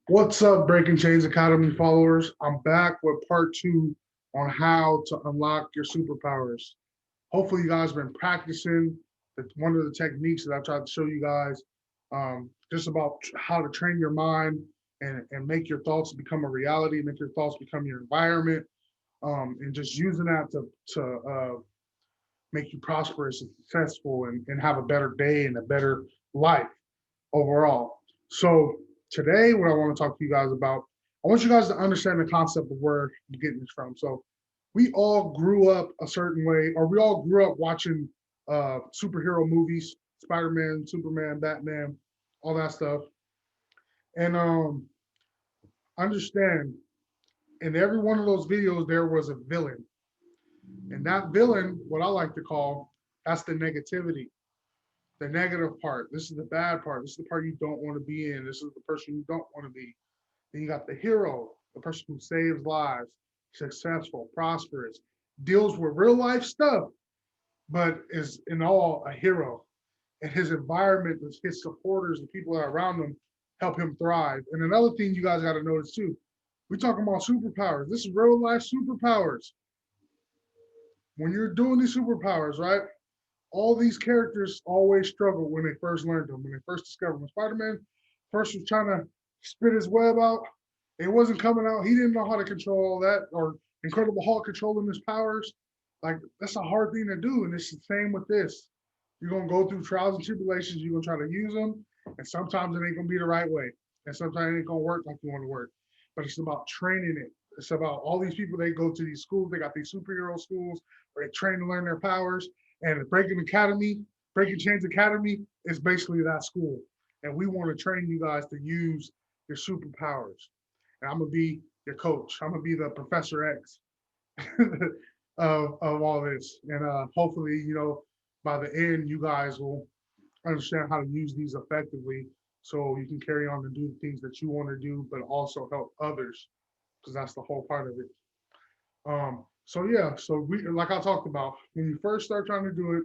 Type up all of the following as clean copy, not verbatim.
What's up, Breaking Chains Academy followers? I'm back with part two on how to unlock your superpowers. Hopefully, you guys have been practicing one of the techniques that I tried to show you guys, just about how to train your mind and make your thoughts become a reality, make your thoughts become your environment, and just using that to make you prosperous and successful and have a better day and a better life overall. So today, what I want to talk to you guys about, I want you guys to understand the concept of where you're getting this from. So we all grew up a certain way, or we all grew up watching superhero movies, Spider-Man, Superman, Batman, all that stuff. And understand, in every one of those videos, there was a villain. And that villain, what I like to call, that's the negativity, the negative part. This is the bad part. This is the part you don't want to be in. This is the person you don't want to be. Then you got the hero, the person who saves lives, successful, prosperous, deals with real life stuff, but is in all a hero. And his environment, his supporters, the people that are around him help him thrive. And another thing you guys got to notice too, we're talking about superpowers. This is real life superpowers. When you're doing these superpowers, right? All these characters always struggle when they first learned them, when they first discovered them. When Spider-Man first was trying to spit his web out, it wasn't coming out. He didn't know how to control all that, or Incredible Hulk controlling his powers. Like, that's a hard thing to do. And it's the same with this. You're going to go through trials and tribulations. You're going to try to use them. And sometimes it ain't going to be the right way. And sometimes it ain't going to work like you want to work. But it's about training it. It's about all these people, they go to these schools. They got these superhero schools where they train to learn their powers. And Breaking Academy, Breaking Chains Academy is basically that school. And we want to train you guys to use your superpowers. And I'm gonna be your coach. I'm gonna be the Professor X of all this. And hopefully, by the end, you guys will understand how to use these effectively so you can carry on and do the things that you want to do, but also help others, because that's the whole part of it. So yeah, so we, like I talked about, when you first start trying to do it,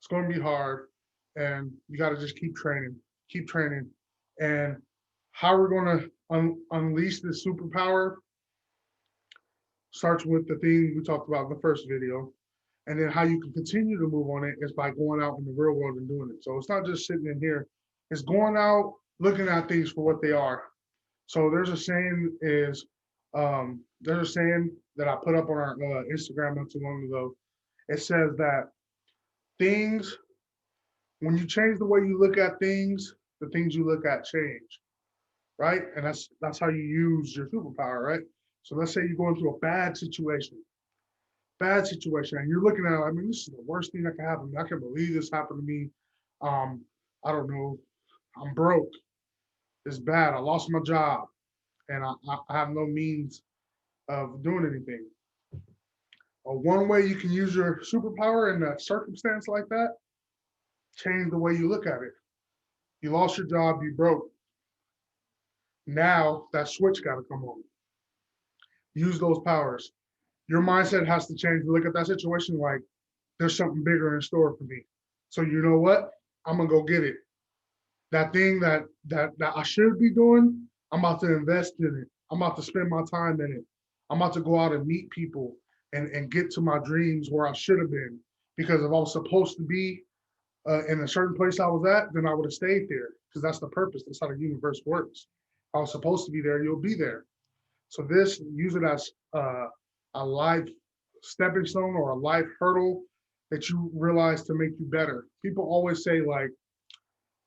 it's going to be hard, and you got to just keep training. And how we're going to unleash this superpower starts with the thing we talked about in the first video. And then how you can continue to move on it is by going out in the real world and doing it. So it's not just sitting in here, it's going out, looking at things for what they are. So there's a saying that I put up on our Instagram not too long ago. It says that things, when you change the way you look at things, the things you look at change, right? And that's how you use your superpower, right? So let's say you're going through a bad situation, and you're looking at it, I mean, this is the worst thing that can happen. I can't believe this happened to me. I don't know. I'm broke. It's bad. I lost my job, and I have no means of doing anything. One way you can use your superpower in a circumstance like that, change the way you look at it. You lost your job, you broke. Now that switch got to come on. Use those powers. Your mindset has to change. Look at that situation like there's something bigger in store for me. So you know what? I'm gonna go get it. That thing that I should be doing, I'm about to invest in it. I'm about to spend my time in it. I'm about to go out and meet people and get to my dreams where I should have been. Because if I was supposed to be in a certain place I was at, then I would have stayed there. Because that's the purpose. That's how the universe works. If I was supposed to be there, you'll be there. So this, use it as a life stepping stone or a life hurdle that you realize to make you better. People always say like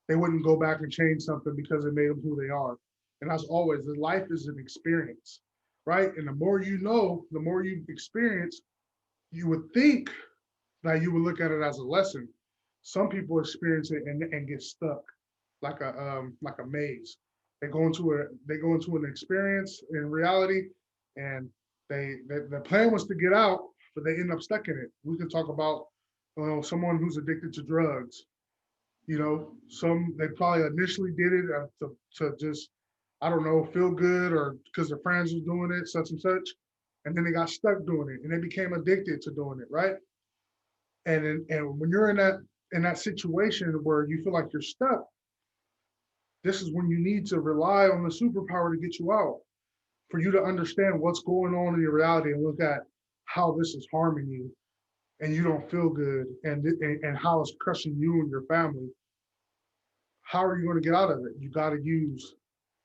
they wouldn't go back and change something because it made them who they are. And that's always, life is an experience, right? And the more you know, the more you experience, you would think that you would look at it as a lesson. Some people experience it and get stuck like a maze. They go into an experience in reality, and the plan was to get out, but they end up stuck in it. We can talk about someone who's addicted to drugs. Some they probably initially did it to just, I don't know, feel good or because their friends was doing it, such and such, and then they got stuck doing it and they became addicted to doing it, right? And when you're in that situation where you feel like you're stuck, This is when you need to rely on the superpower to get you out, for you to understand what's going on in your reality and look at how this is harming you and you don't feel good, and how it's crushing you and your family. How are you going to get out of it? You got to use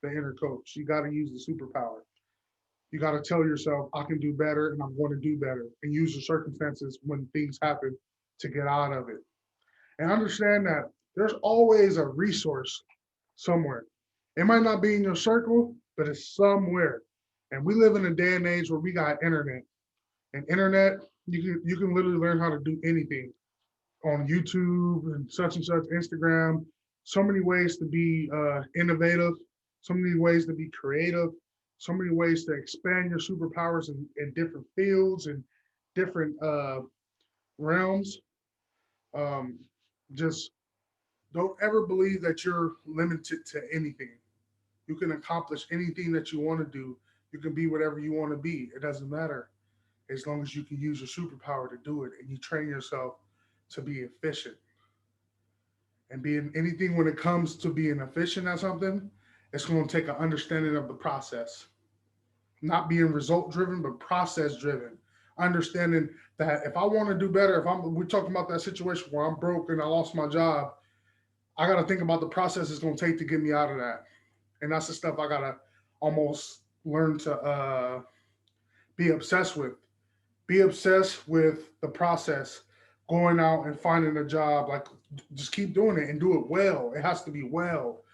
the inner coach. You got to use the superpower. You got to tell yourself, I can do better and I'm going to do better, and use the circumstances when things happen to get out of it. And understand that there's always a resource somewhere. It might not be in your circle, but it's somewhere. And we live in a day and age where we got internet. And internet, you can literally learn how to do anything on YouTube and such, Instagram. So many ways to be innovative, so many ways to be creative, so many ways to expand your superpowers in different fields and different realms. Um, just don't ever believe that you're limited to anything. You can accomplish anything that you want to do. You can be whatever you want to be. It doesn't matter as long as you can use your superpower to do it and you train yourself to be efficient. And being anything when it comes to being efficient at something, it's going to take an understanding of the process, not being result driven, but process driven. Understanding that if I want to do better, if we're talking about that situation where I'm broke and I lost my job, I got to think about the process it's going to take to get me out of that. And that's the stuff I got to almost learn to be obsessed with. Be obsessed with the process, going out and finding a job. Like, just keep doing it and do it well. It has to be well.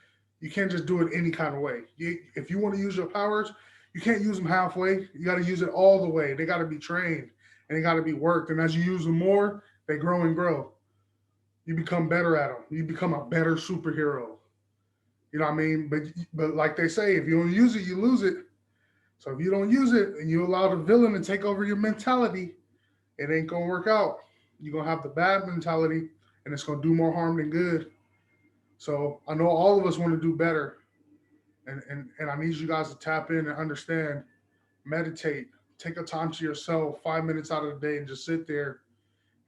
You can't just do it any kind of way. If you want to use your powers, you can't use them halfway. You got to use it all the way. They got to be trained and they got to be worked. And as you use them more, they grow and grow. You become better at them. You become a better superhero. You know what I mean? But like they say, if you don't use it, you lose it. So if you don't use it and you allow the villain to take over your mentality, it ain't gonna work out. You're gonna have the bad mentality and it's gonna do more harm than good. So I know all of us want to do better. And I need you guys to tap in and understand, meditate, take a time to yourself, 5 minutes out of the day, and just sit there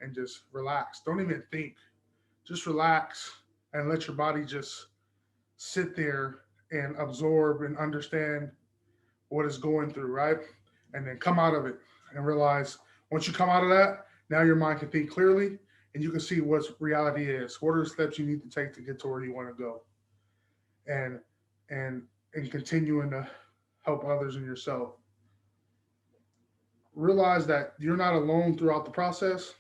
and just relax. Don't even think. Just relax and let your body just sit there and absorb and understand what it's going through, right? And then come out of it and realize, once you come out of that, now your mind can think clearly and you can see what reality is. What are the steps you need to take to get to where you want to go? And and and continuing to help others and yourself. Realize that you're not alone throughout the process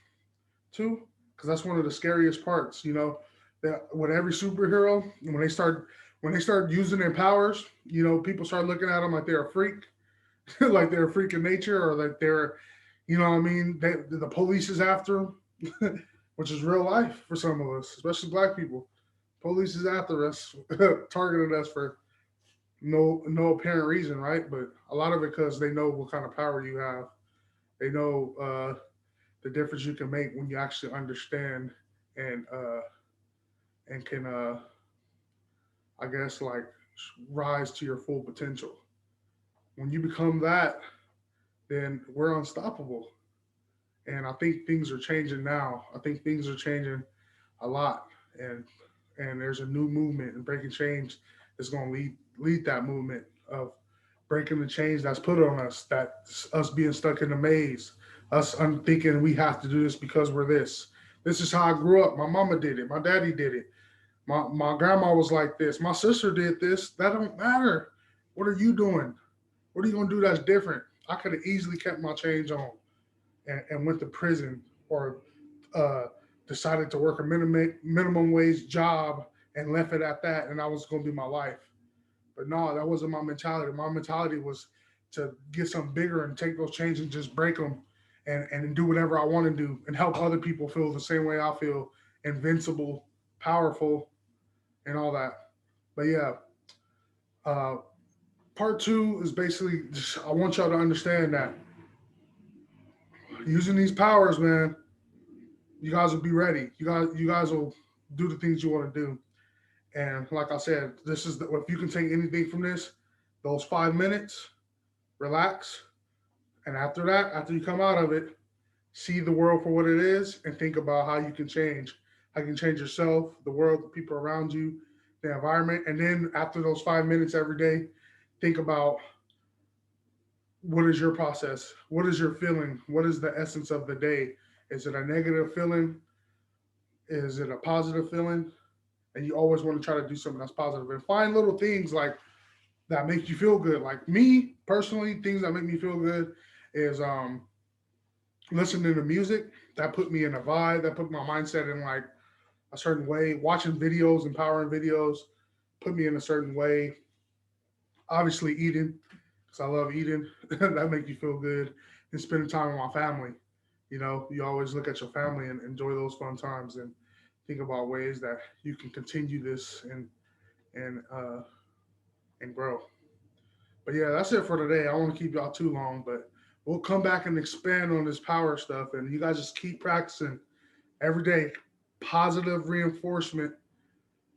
too, because that's one of the scariest parts. That with every superhero, when they start using their powers, people start looking at them like they're a freak, like they're a freak of nature, or like they're, what I mean, the police is after them, which is real life for some of us, especially black people. Police is after us, targeting us for no apparent reason, right? But a lot of it because they know what kind of power you have. They know the difference you can make when you actually understand and can, I guess, like, rise to your full potential. When you become that, then we're unstoppable. And I think things are changing now. I think things are changing a lot, and there's a new movement and breaking change that's going to lead that movement of breaking the chains that's put on us. That us being stuck in the maze, us thinking we have to do this because we're this. This is how I grew up. My mama did it. My daddy did it. My grandma was like this. My sister did this. That don't matter. What are you doing? What are you gonna do that's different? I could have easily kept my change on and went to prison, or uh, decided to work a minimum wage job and left it at that, and that was going to be my life. But no, that wasn't my mentality. My mentality was to get something bigger and take those chains and just break them, and do whatever I want to do and help other people feel the same way I feel, invincible, powerful, and all that. But yeah, uh, part two is basically just, I want y'all to understand that using these powers, man, you guys will be ready. You guys will do the things you want to do. And like I said, if you can take anything from this, those 5 minutes, relax, and after that, after you come out of it, see the world for what it is, and think about how you can change. How you can change yourself, the world, the people around you, the environment. And then after those 5 minutes every day, think about what is your process? What is your feeling? What is the essence of the day? Is it a negative feeling? Is it a positive feeling? And you always want to try to do something that's positive and find little things like that make you feel good. Like me personally, things that make me feel good is listening to music that put me in a vibe, that put my mindset in like a certain way. Watching videos, empowering videos, put me in a certain way. Obviously, eating because I love eating. That make you feel good, and spending time with my family. You know, you always look at your family and enjoy those fun times, and think about ways that you can continue this and and grow. But yeah, that's it for today. I don't want to keep y'all too long, but we'll come back and expand on this power stuff, and you guys just keep practicing every day. Positive reinforcement.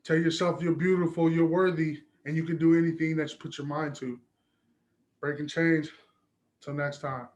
Tell yourself you're beautiful, you're worthy, and you can do anything that you put your mind to. Break and change. Till next time.